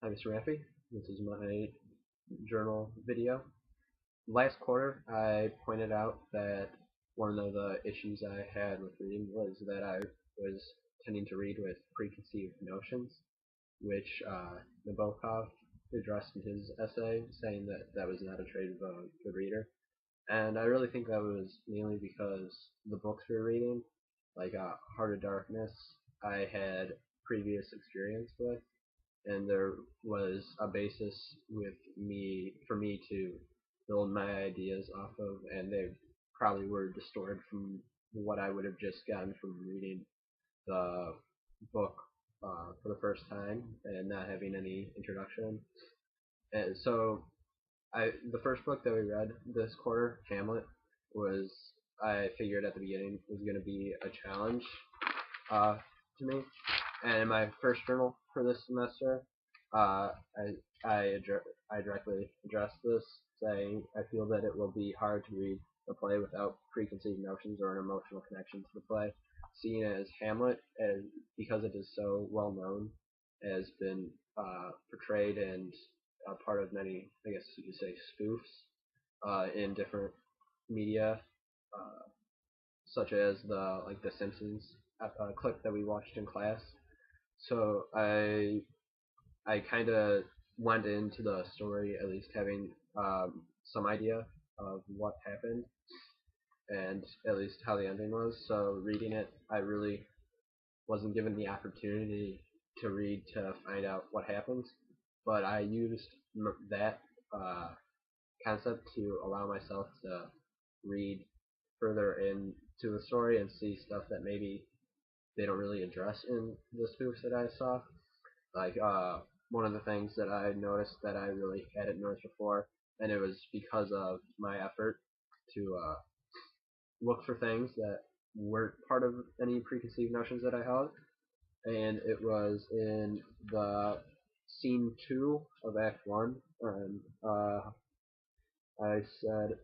I'm Mr. Raffy. This is my journal video. Last quarter, I pointed out that one of the issues I had with reading was that I was tending to read with preconceived notions, which Nabokov addressed in his essay, saying that that was not a trait of a good reader. And I really think that was mainly because the books we were reading, like Heart of Darkness, I had previous experience with, and there was a basis with me for me to build my ideas off of, and they probably were distorted from what I would have just gotten from reading the book for the first time and not having any introduction. And so the first book that we read this quarter, Hamlet, was I figured at the beginning was going to be a challenge uh, to me. And in my first journal for this semester, uh, I directly addressed this, saying I feel that it will be hard to read the play without preconceived notions or an emotional connection to the play. Seeing it as Hamlet, as because it is so well known, has been portrayed and a part of many, I guess you could say, spoofs in different media, uh, such as the Simpsons clip that we watched in class. So I kind of went into the story at least having some idea of what happened and at least how the ending was. So reading it, I really wasn't given the opportunity to read to find out what happens, but I used that concept to allow myself to read further into the story and see stuff that maybe they don't really address in the spoofs that I saw. Like one of the things that I noticed that I really hadn't noticed before, and it was because of my effort to look for things that weren't part of any preconceived notions that I held, and it was in the scene 2 of Act 1, and I said,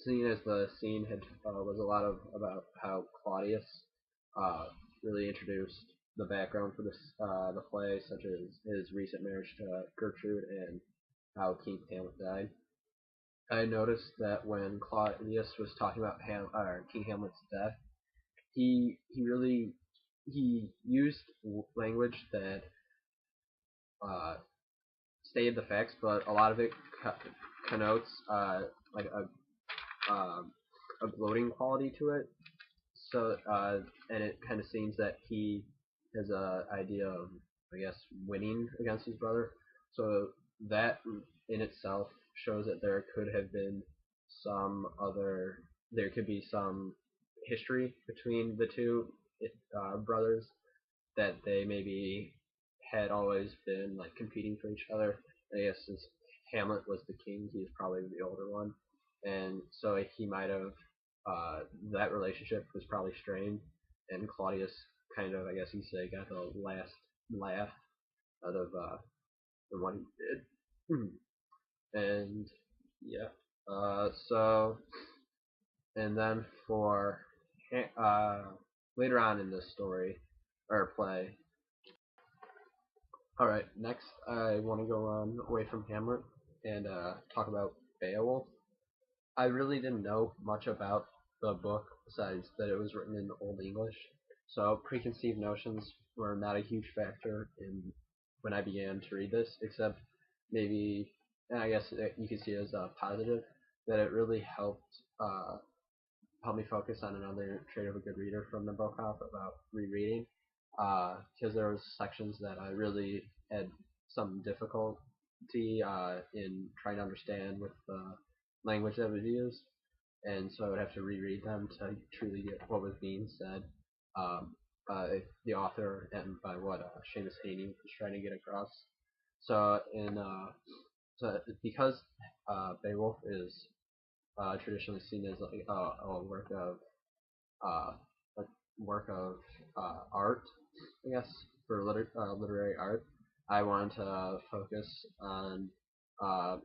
seeing as the scene had was a lot of about how Claudius uh, really introduced the background for this the play, such as his recent marriage to Gertrude and how King Hamlet died. I noticed that when Claudius was talking about King Hamlet's death, he really he used language that uh, stated the facts, but a lot of it connotes like a gloating quality to it. So and it kind of seems that he has a idea of, I guess, winning against his brother. So that in itself shows that there could have been some other, there could be some history between the two brothers, that they maybe had always been like competing for each other. I guess since Hamlet was the king, he was probably the older one, and so he might have uh, that relationship was probably strained, and Claudius kind of, I guess you say, got the last laugh out of the one he did. And yeah, so and then for later on in this story or play. All right, next I want to go on away from Hamlet and talk about Beowulf. I really didn't know much about the book besides that it was written in Old English, so preconceived notions were not a huge factor in when I began to read this, except maybe, and I guess you could see it as a positive, that it really helped me focus on another trait of a good reader from Nabokov about rereading, because there was sections that I really had some difficulty in trying to understand with the language that was used, and so I would have to reread them to truly get what was being said by the author and by what Seamus Heaney was trying to get across. So so because Beowulf is traditionally seen as like a uh, a work of art, I guess, for literary art. I wanted to focus on. Uh,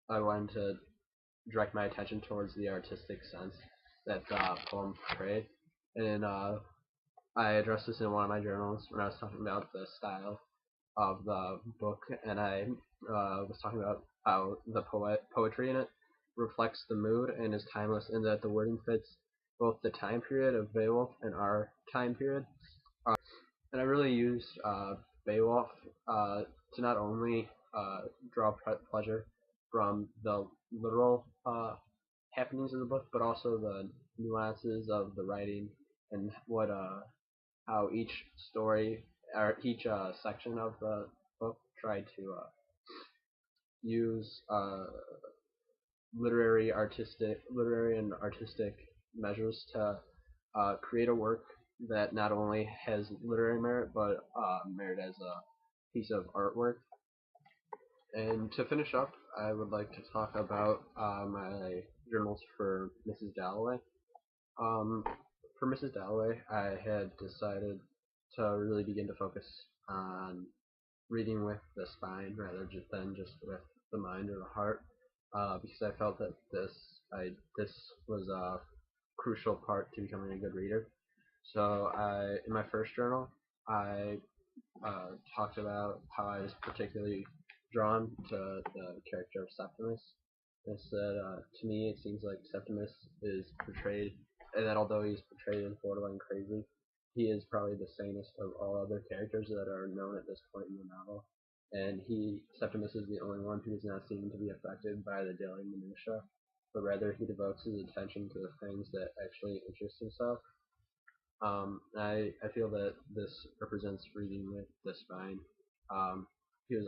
I wanted to direct my attention towards the artistic sense that the poem portrayed, and I addressed this in one of my journals when I was talking about the style of the book, and I was talking about how the poetry in it reflects the mood and is timeless, in that the wording fits both the time period of Beowulf and our time period. And I really used Beowulf to not only draw pleasure from the literal happenings of the book, but also the nuances of the writing and what how each story or each section of the book tried to use literary and artistic measures to create a work that not only has literary merit but merit as a piece of artwork. And to finish up, I would like to talk about my journals for Mrs. Dalloway. Um, for Mrs. Dalloway, I had decided to really begin to focus on reading with the spine rather than just with the mind or the heart, because I felt that this was a crucial part to becoming a good reader. So in my first journal, I talked about how I was particularly drawn to the character of Septimus. I said, to me, it seems like Septimus is portrayed, and that although he's portrayed as borderline crazy, he is probably the sanest of all other characters that are known at this point in the novel. And Septimus is the only one who does not seem to be affected by the daily minutia, but rather he devotes his attention to the things that actually interest himself. I feel that this represents reading with the spine, because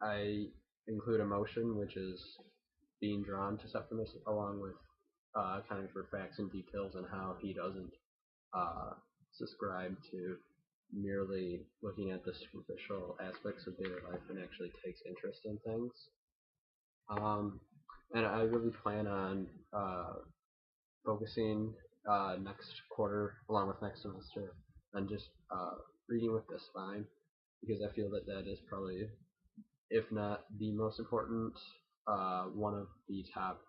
I include emotion, which is being drawn to Septimus, along with accounting for facts and details and how he doesn't subscribe to merely looking at the superficial aspects of daily life and actually takes interest in things. And I really plan on focusing next quarter, along with next semester, on just reading with the spine, because I feel that that is probably, if not the most important, one of the top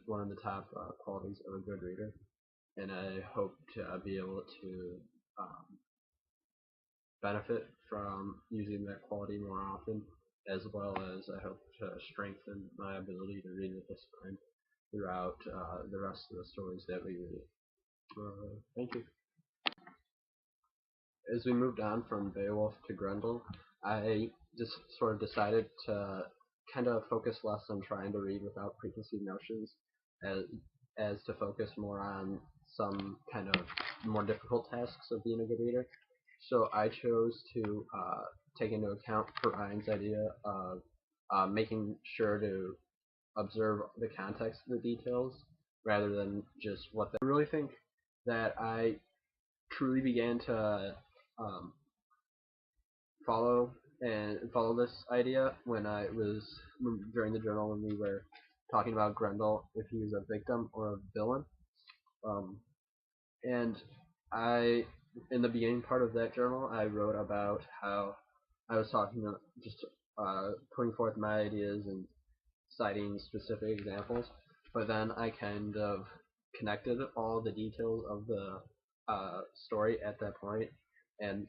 one of the top qualities of a good reader. And I hope to be able to benefit from using that quality more often, as well as I hope to strengthen my ability to read with the spine throughout the rest of the stories that we read. Thank you. As we moved on from Beowulf to Grendel, I just sort of decided to kind of focus less on trying to read without preconceived notions, as to focus more on some kind of more difficult tasks of being a good reader. So I chose to take into account Ryan's idea of making sure to observe the context of the details rather than just what they. I really think that I truly began to um, follow this idea when I was during the journal when we were talking about Grendel, if he was a victim or a villain. And I, in the beginning part of that journal, I wrote about how I was talking to just putting forth my ideas and citing specific examples, but then I kind of connected all the details of the story at that point, and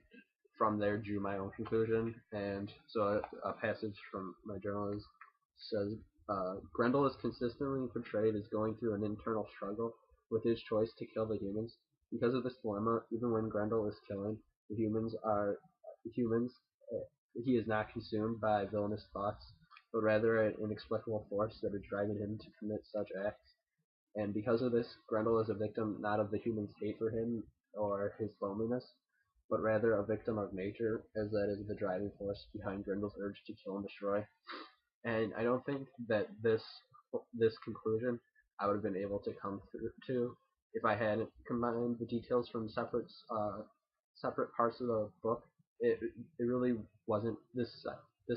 from there drew my own conclusion. And so a passage from my journal says, Grendel is consistently portrayed as going through an internal struggle with his choice to kill the humans. Because of this dilemma, even when Grendel is killing, the humans, he is not consumed by villainous thoughts, but rather an inexplicable force that is driving him to commit such acts. And because of this, Grendel is a victim not of the humans' hate for him or his loneliness, but rather a victim of nature, as that is the driving force behind Grendel's urge to kill and destroy. And I don't think that this conclusion I would have been able to come through to if I hadn't combined the details from separate parts of the book. It really wasn't this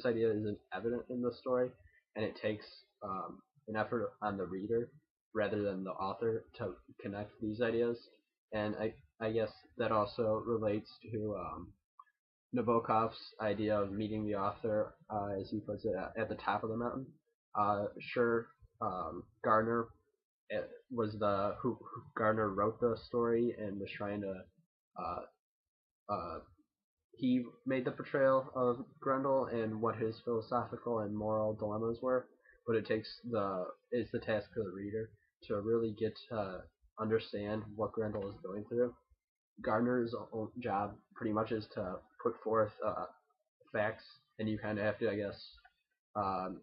idea isn't evident in the story, and it takes an effort on the reader rather than the author to connect these ideas. And I guess that also relates to Nabokov's idea of meeting the author, as he puts it, at the top of the mountain. Sure, Gardner was who Gardner wrote the story and was trying to he made the portrayal of Grendel and what his philosophical and moral dilemmas were, but it's the task of the reader to really get to understand what Grendel is going through. Gardner's job pretty much is to put forth facts, and you kind of have to, I guess, um,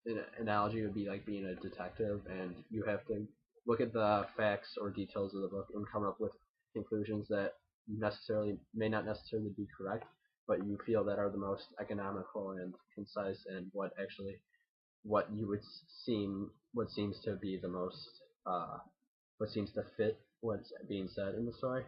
an analogy would be like being a detective, and you have to look at the facts or details of the book and come up with conclusions that necessarily may not necessarily be correct, but you feel that are the most economical and concise, and what you would what seems to be the most what seems to fit what's being said in the story.